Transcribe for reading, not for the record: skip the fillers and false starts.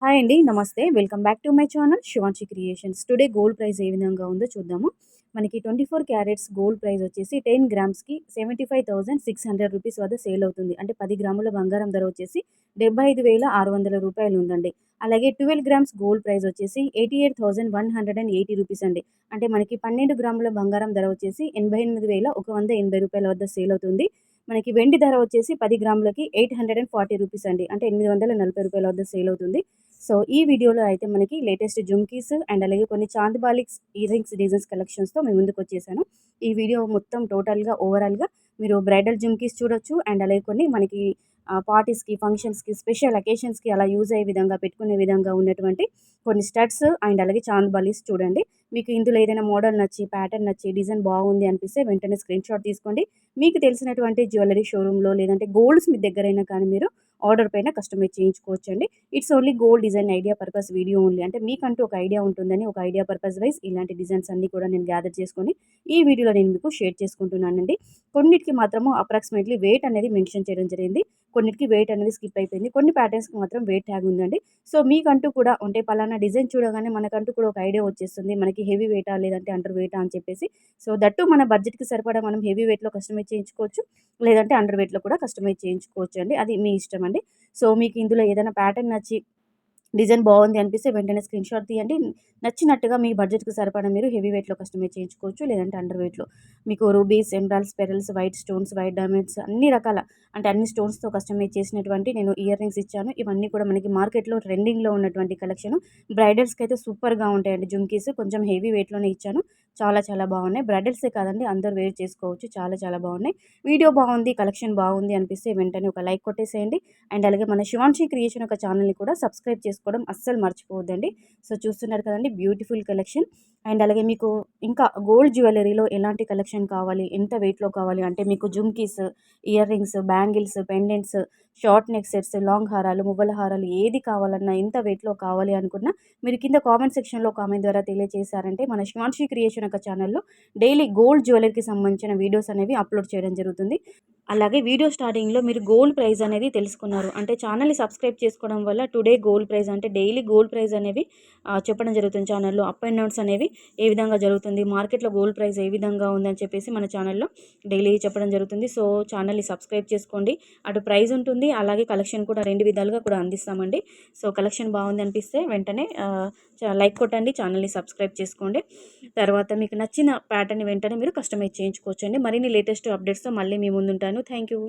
Hi అండి. నమస్తే. Welcome back to my channel Shivanshi creations. Today gold price ఏ విధంగా ఉందో చూద్దాము. మనకి 24 క్యారెట్స్ గోల్డ్ ప్రైస్ వచ్చేసి 10 గ్రామ్స్‌కి 75,600 రూపీస్ వద్ద సేల్ అవుతుంది. అంటే 10 గ్రాముల బంగారం ధర వచ్చేసి రూ. 75,600 ఉందండి. అలాగే 12 గ్రామ్స్ గోల్డ్ ప్రైస్ వచ్చేసి 88,180 రూపీస్ అండి. అంటే మనకి 12 గ్రాముల బంగారం ధర వచ్చేసి రూ. 88,180 వద్ద సేల్ అవుతుంది. మనకి వెండి ధర వచ్చేసి 10 గ్రాములకి 840 రూపీస్ అండి. అంటే రూ. 840 వద్ద సేల్ అవుతుంది. సో, ఈ వీడియోలో అయితే మనకి లేటెస్ట్ జుమ్కీస్ అండ్ అలాగే కొన్ని చాంద్ బాలిక్స్ ఇయర్ రింగ్స్ డిజైన్స్ కలెక్షన్స్‌తో మీ ముందుకొచ్చేసాను. ఈ వీడియో మొత్తం టోటల్‌గా ఓవరాల్‌గా మీరు బ్రైడల్ జుమ్కీస్ చూడొచ్చు. అండ్ అలాగే కొన్ని మనకి పార్టీస్‌కి, ఫంక్షన్స్‌కి, స్పెషల్ అకేషన్స్‌కి అలా యూజ్ అయ్యే విధంగా పెట్టుకునే విధంగా ఉన్నటువంటి కొన్ని స్టడ్స్ అండ్ అలాగే చాంద్ బాలీస్ చూడండి. మీకు ఇందులో ఏదైనా మోడల్ నచ్చి, ప్యాటర్న్ నచ్చి, డిజైన్ బాగుంది అనిపిస్తే వెంటనే స్క్రీన్‌షాట్ తీసుకోండి. మీకు తెలిసినటువంటి జ్యువెల్లరీ షోరూమ్‌లో లేదంటే గోల్డ్ స్మిత్ దగ్గరైనా కానీ మీరు ఆర్డర్ పైన కస్టమైజ్ చేయించుకోవచ్చండి. It's only gold design idea purpose video only. అంటే మీకంటూ ఒక ఐడియా ఉంటుందని ఒక ఐడియా పర్పస్ వైస్ ఇలాంటి డిజైన్స్ అన్నీ కూడా నేను గ్యాదర్ చేసుకొని ఈ వీడియోలో నేను మీకు షేర్ చేసుకుంటున్నానండి. కొన్నిటికి మాత్రము అప్రాక్సిమేట్‌లీ వెయిట్ అనేది మెన్షన్ చేయడం జరిగింది. కొన్నిటికి వెయిట్ అనేది స్కిప్ అయిపోయింది. కొన్ని ప్యాటర్న్స్‌కి మాత్రం వెయిట్ ట్యాగ్ ఉందండి. సో, మీకంటూ కూడా అంటే పలానా డిజైన్ చూడగానే మనకంటూ కూడా ఒక ఐడియా వచ్చేస్తుంది. మనకి హెవీ వెయిటా లేదంటే అండర్ వెయిటా అని చెప్పేసి. సో, దట్టు మన బడ్జెట్‌కి సరిపడా మనం హెవీ వెయిట్‌లో కస్టమైజ్ చేయించుకోవచ్చు. లేదంటే అండర్ వెయిట్‌లో కూడా కస్టమైజ్ చేయించుకోవచ్చండి. అది మీ ఇష్టమండి. సో, మీకు ఇందులో ఏదైనా ప్యాటర్న్ నచ్చి డిజైన్ బాగుంది అనిపిస్తే వెంటనే స్క్రీన్‌షాట్ తీయండి. నచ్చినట్టుగా మీ బడ్జెట్‌కి సరిపడా మీరు హెవీ వెయిట్‌లో కస్టమైజ్ చేయించుకోవచ్చు. లేదంటే అండర్ వెయిట్‌లో. మీకు rubies, emeralds, pearls, white stones, white diamonds అన్ని రకాల అంటే అన్ని స్టోన్స్‌తో కస్టమైజ్ చేసినటువంటి నేను ఇయర్ రింగ్స్ ఇచ్చాను. ఇవన్నీ కూడా మనకి మార్కెట్‌లో ట్రెండింగ్‌లో ఉన్నటువంటి కలెక్షను. బ్రైడల్స్‌కైతే సూపర్‌గా ఉంటాయండి జుమ్కీస్. కొంచెం హెవీ వెయిట్‌లోనే ఇచ్చాను. చాలా చాలా బాగున్నాయి. బ్రైడల్సే కాదండి అందరూ వేర్ చేసుకోవచ్చు. చాలా చాలా బాగున్నాయి. వీడియో బాగుంది, కలెక్షన్ బాగుంది అనిపిస్తే వెంటనే ఒక లైక్ కొట్టేసేయండి. అండ్ అలాగే మన శివాంశి క్రియేషన్ ఒక ఛానల్‌ని కూడా సబ్స్క్రైబ్ చేసుకోవడం అస్సలు మర్చిపోవద్దండి. సో, చూస్తున్నారు కదండీ బ్యూటిఫుల్ కలెక్షన్. అండ్ అలాగే మీకు ఇంకా గోల్డ్ జ్యువెల్లరీలో ఎలాంటి కలెక్షన్ కావాలి, ఎంత వెయిట్‌లో కావాలి అంటే మీకు jhumkis, ear rings, bangles, pendants, short neck sets, long హారాలు, మువ్వల హారాలు ఏది కావాలన్నా, ఎంత వెయిట్‌లో కావాలి అనుకున్నా మీరు కింద కామెంట్ సెక్షన్‌లో కామెంట్ ద్వారా తెలియజేశారంటే మన శివాంశి క్రియేషన్ ఒక ఛానల్‌లో డైలీ గోల్డ్ జ్యువెల్లరీకి సంబంధించిన వీడియోస్ అనేవి అప్‌లోడ్ చేయడం జరుగుతుంది. అలాగే వీడియో స్టార్టింగ్‌లో మీరు గోల్డ్ ప్రైస్ అనేది తెలుసుకున్నారు. అంటే ఛానెల్‌ని సబ్స్క్రైబ్ చేసుకోవడం వల్ల టుడే గోల్డ్ ప్రైస్ అంటే డైలీ గోల్డ్ ప్రైస్ అనేవి చెప్పడం జరుగుతుంది ఛానెల్‌లో. అప్ అండ్ డౌన్స్ అనేవి ఏ విధంగా జరుగుతుంది, మార్కెట్‌లో గోల్డ్ ప్రైస్ ఏ విధంగా ఉందని చెప్పేసి మన ఛానెల్‌లో డైలీ చెప్పడం జరుగుతుంది. సో, ఛానెల్‌ని సబ్స్క్రైబ్ చేసుకోండి. అటు ప్రైస్ ఉంటుంది, అలాగే కలెక్షన్ కూడా 2 విధాలుగా కూడా అందిస్తామండి. సో, కలెక్షన్ బాగుంది అనిపిస్తే వెంటనే లైక్ కొట్టండి, ఛానెల్‌ని సబ్స్క్రైబ్ చేసుకోండి. తర్వాత మీకు నచ్చిన ప్యాటర్న్ వెంటనే మీరు కస్టమైజ్ చేయించుకోవచ్చండి. మరిన్ని లేటెస్ట్ అప్డేట్స్‌తో మళ్ళీ మీ ముందుంటాను. Thank you.